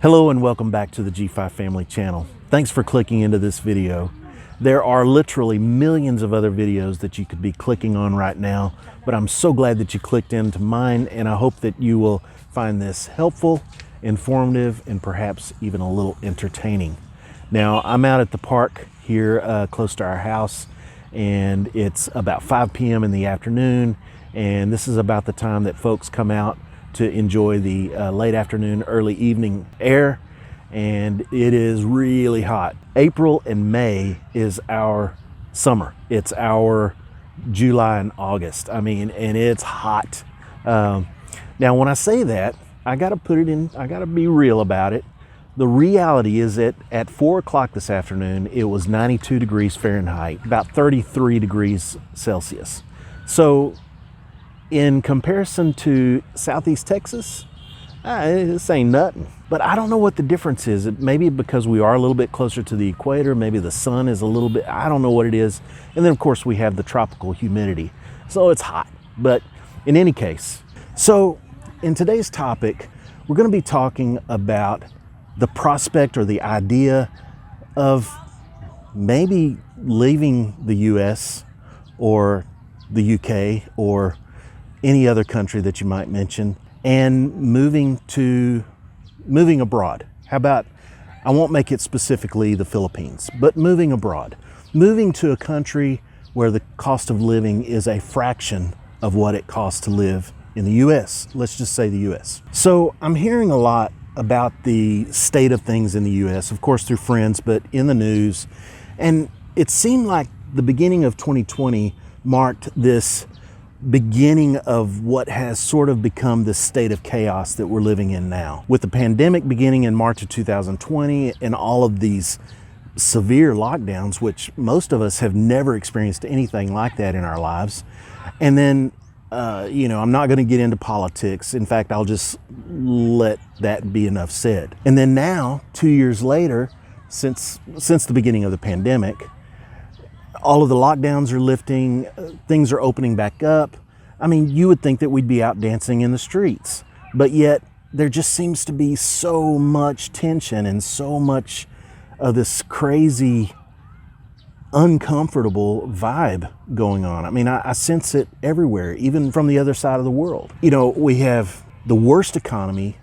Hello and welcome back to the G5 Family channel. Thanks for clicking into this video. There are literally millions of other videos that you could be clicking on right now, but I'm so glad that you clicked into mine, and I hope that you will find this helpful, informative, and perhaps even a little entertaining. Now, I'm out at the park here close to our house, and it's about 5 p.m. in the afternoon, and this is about the time that folks come out to enjoy the late afternoon, early evening air, and it is really hot. April and May is our summer. It's our July and August. I mean, and it's hot. Now, when I say that, I gotta be real about it. The reality is that at 4 o'clock this afternoon, it was 92 degrees Fahrenheit, about 33 degrees Celsius. So, in comparison to Southeast Texas, this ain't nothing. But I don't know what the difference is. Maybe because we are a little bit closer to the equator, maybe the sun is a little bit, I don't know what it is. And then of course we have the tropical humidity. So it's hot, but in any case. So in today's topic, we're gonna be talking about the prospect or the idea of maybe leaving the US or the UK or any other country that you might mention, and moving abroad. How about, I won't make it specifically the Philippines, but moving abroad. Moving to a country where the cost of living is a fraction of what it costs to live in the US. Let's just say the US. So I'm hearing a lot about the state of things in the US, of course through friends, but in the news. And it seemed like the beginning of 2020 marked this beginning of what has sort of become the state of chaos that we're living in now. With the pandemic beginning in March of 2020 and all of these severe lockdowns, which most of us have never experienced anything like that in our lives. And then, I'm not going to get into politics. In fact, I'll just let that be enough said. And then now, 2 years later, since the beginning of the pandemic, all of the lockdowns are lifting, things are opening back up. I mean, you would think that we'd be out dancing in the streets, but yet there just seems to be so much tension and so much of this crazy, uncomfortable vibe going on. I mean, I sense it everywhere, even from the other side of the world. You know, we have the worst economy,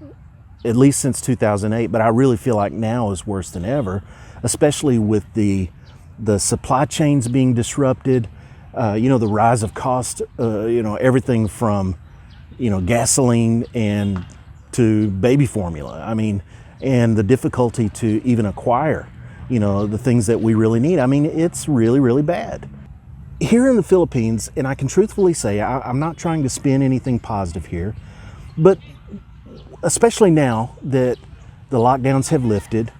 at least since 2008, but I really feel like now is worse than ever, especially with the supply chains being disrupted, the rise of cost, everything from, gasoline and to baby formula. I mean, and the difficulty to even acquire, the things that we really need. I mean, it's really, really bad. Here in the Philippines, and I can truthfully say, I'm not trying to spin anything positive here, but especially now that the lockdowns have lifted,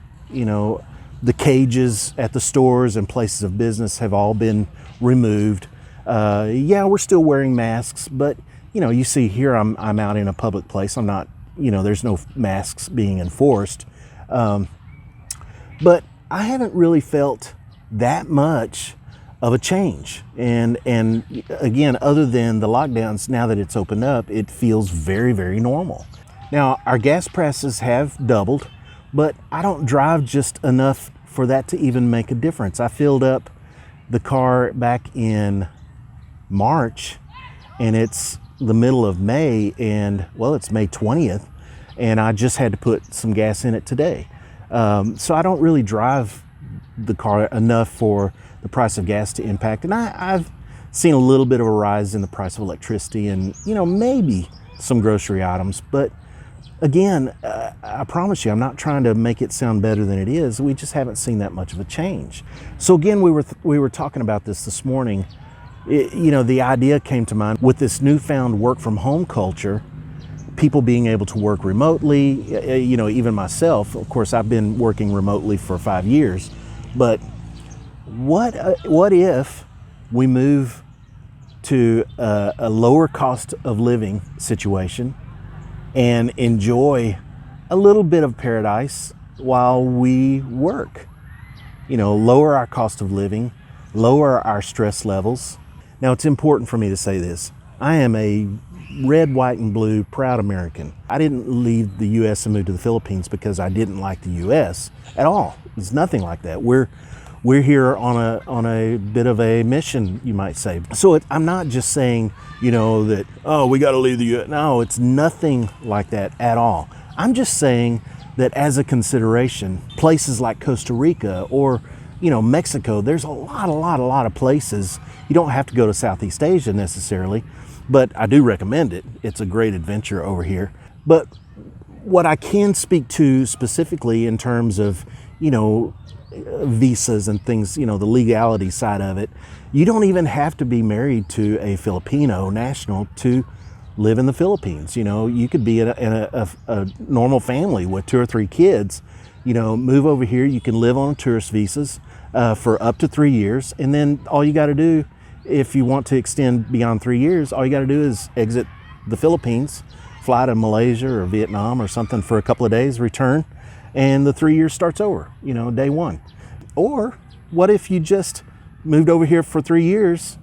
the cages at the stores and places of business have all been removed. We're still wearing masks, but you see here I'm out in a public place. I'm not, there's no masks being enforced. But I haven't really felt that much of a change. And again, other than the lockdowns, now that it's opened up, it feels very, very normal. Now, our gas prices have doubled, but I don't drive just enough for that to even make a difference. I filled up the car back in March, and it's the middle of May, and well, it's May 20th, and I just had to put some gas in it today. So I don't really drive the car enough for the price of gas to impact. And I've seen a little bit of a rise in the price of electricity and, maybe some grocery items, but again, I promise you, I'm not trying to make it sound better than it is. We just haven't seen that much of a change. So again, we were talking about this morning. The idea came to mind with this newfound work from home culture, people being able to work remotely, even myself. Of course, I've been working remotely for 5 years, but what if we move to a lower cost of living situation and enjoy a little bit of paradise while we work? Lower our cost of living, lower our stress levels. Now, it's important for me to say this. I am a red, white, and blue, proud American. I didn't leave the U.S. and move to the Philippines because I didn't like the U.S. at all. It's nothing like that. We're here on a bit of a mission, you might say. So I'm not just saying, that, oh, we got to leave the U.S. No, it's nothing like that at all. I'm just saying that as a consideration, places like Costa Rica or Mexico, there's a lot of places. You don't have to go to Southeast Asia necessarily, but I do recommend it. It's a great adventure over here. But what I can speak to specifically in terms of, visas and things, the legality side of it, you don't even have to be married to a Filipino national to live in the Philippines. You could be in a normal family with 2 or 3 kids, move over here. You can live on tourist visas for up to 3 years. And then all you got to do, if you want to extend beyond 3 years, all you got to do is exit the Philippines, fly to Malaysia or Vietnam or something for a couple of days, return, and the 3 years starts over, day one. Or what if you just moved over here for 3 years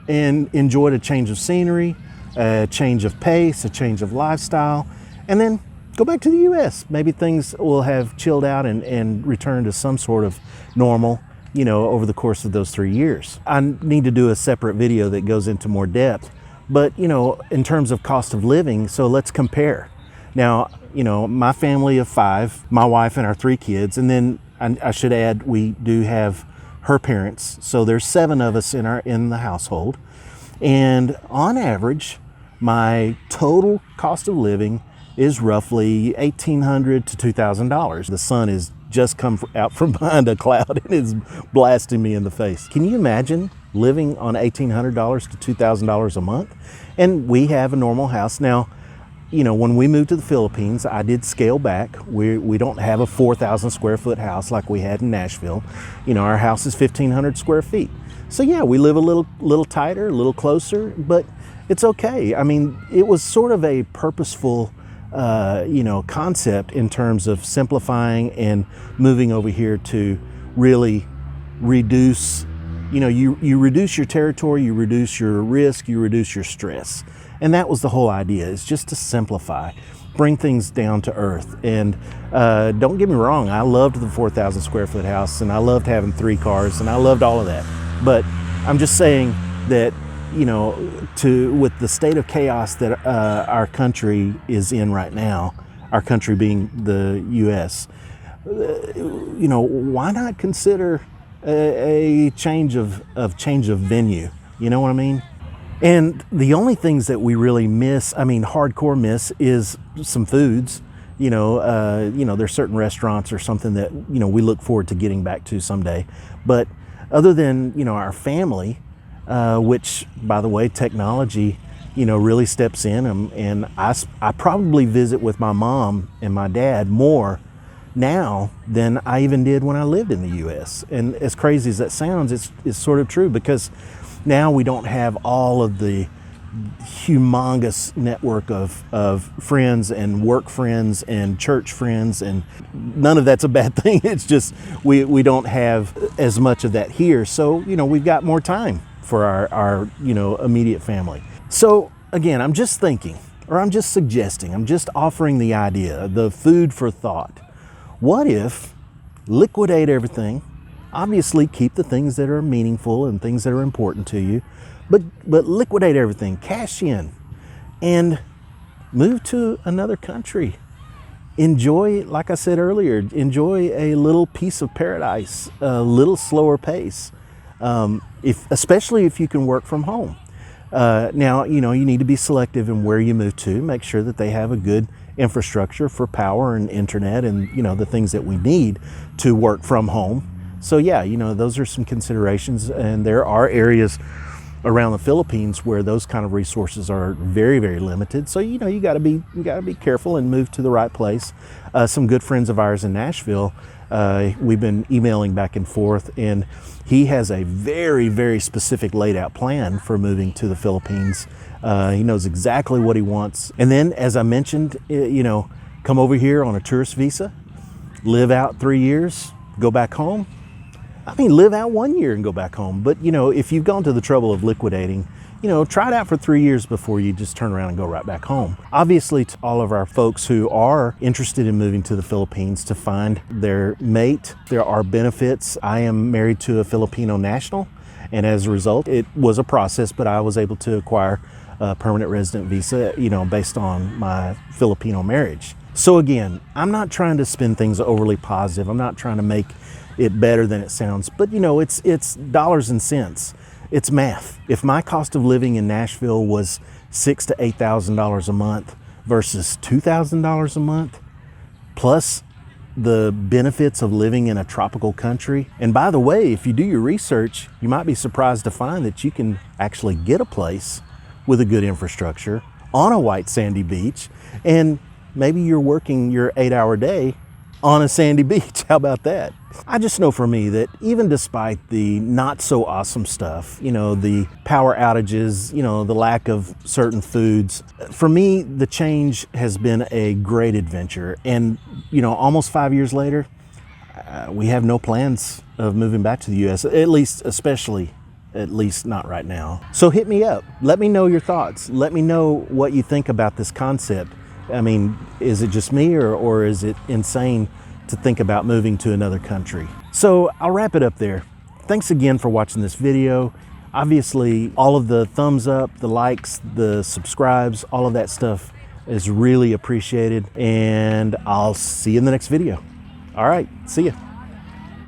and enjoyed a change of scenery, a change of pace, a change of lifestyle, and then go back to the U.S. Maybe things will have chilled out and returned to some sort of normal, over the course of those 3 years. I need to do a separate video that goes into more depth, but, in terms of cost of living, so let's compare. Now, my family of 5, my wife and our 3 kids, and then I should add, we do have her parents. So there's 7 of us in the household. And on average, my total cost of living is roughly $1,800 to $2,000. The sun has just come out from behind a cloud and is blasting me in the face. Can you imagine living on $1,800 to $2,000 a month? And we have a normal house. Now, when we moved to the Philippines, I did scale back. We don't have a 4,000 square foot house like we had in Nashville. Our house is 1,500 square feet. So yeah, we live a little tighter, a little closer, but it's okay. I mean, it was sort of a purposeful, concept in terms of simplifying and moving over here to really reduce, you reduce your territory, you reduce your risk, you reduce your stress. And that was the whole idea, is just to simplify, bring things down to earth. And don't get me wrong, I loved the 4,000 square foot house, and I loved having 3 cars, and I loved all of that. But I'm just saying that, with the state of chaos that our country is in right now, our country being the U.S., why not consider a change of venue? You know what I mean? And the only things that we really miss, hardcore miss, is some foods. There's certain restaurants or something that, we look forward to getting back to someday. But other than, our family, which, by the way, technology, really steps in. And I probably visit with my mom and my dad more now than I even did when I lived in the U.S. And as crazy as that sounds, it's sort of true, because now we don't have all of the humongous network of friends and work friends and church friends, and none of that's a bad thing. It's just we don't have as much of that here. So, we've got more time for our immediate family. So again, I'm just thinking, or I'm just suggesting, I'm just offering the idea, the food for thought. What if liquidate everything? Obviously, keep the things that are meaningful and things that are important to you, but liquidate everything, cash in, and move to another country. Enjoy, like I said earlier, enjoy a little piece of paradise, a little slower pace, especially if you can work from home. Now, you need to be selective in where you move to. Make sure that they have a good infrastructure for power and internet and, the things that we need to work from home. So yeah, those are some considerations, and there are areas around the Philippines where those kind of resources are very, very limited. So you got to be careful and move to the right place. Some good friends of ours in Nashville, we've been emailing back and forth, and he has a very, very specific laid out plan for moving to the Philippines. He knows exactly what he wants. And then, as I mentioned, come over here on a tourist visa, live out 3 years, go back home. Live out 1 year and go back home. But, if you've gone to the trouble of liquidating, try it out for 3 years before you just turn around and go right back home. Obviously, to all of our folks who are interested in moving to the Philippines to find their mate, there are benefits. I am married to a Filipino national, and as a result, it was a process, but I was able to acquire a permanent resident visa, based on my Filipino marriage. So again, I'm not trying to spin things overly positive. I'm not trying to make it better than it sounds, but it's dollars and cents. It's math. If my cost of living in Nashville was $6,000 to $8,000 a month versus $2,000 a month, plus the benefits of living in a tropical country. And by the way, if you do your research, you might be surprised to find that you can actually get a place with a good infrastructure on a white sandy beach, and maybe you're working your 8-hour day on a sandy beach. How about that? I just know for me that even despite the not so awesome stuff, the power outages, the lack of certain foods, for me, the change has been a great adventure. And, almost 5 years later, we have no plans of moving back to the U.S., at least not right now. So hit me up. Let me know your thoughts. Let me know what you think about this concept. I mean, is it just me or is it insane to think about moving to another country? So I'll wrap it up there. Thanks again for watching this video. Obviously, all of the thumbs up, the likes, the subscribes, all of that stuff is really appreciated. And I'll see you in the next video. All right, see ya.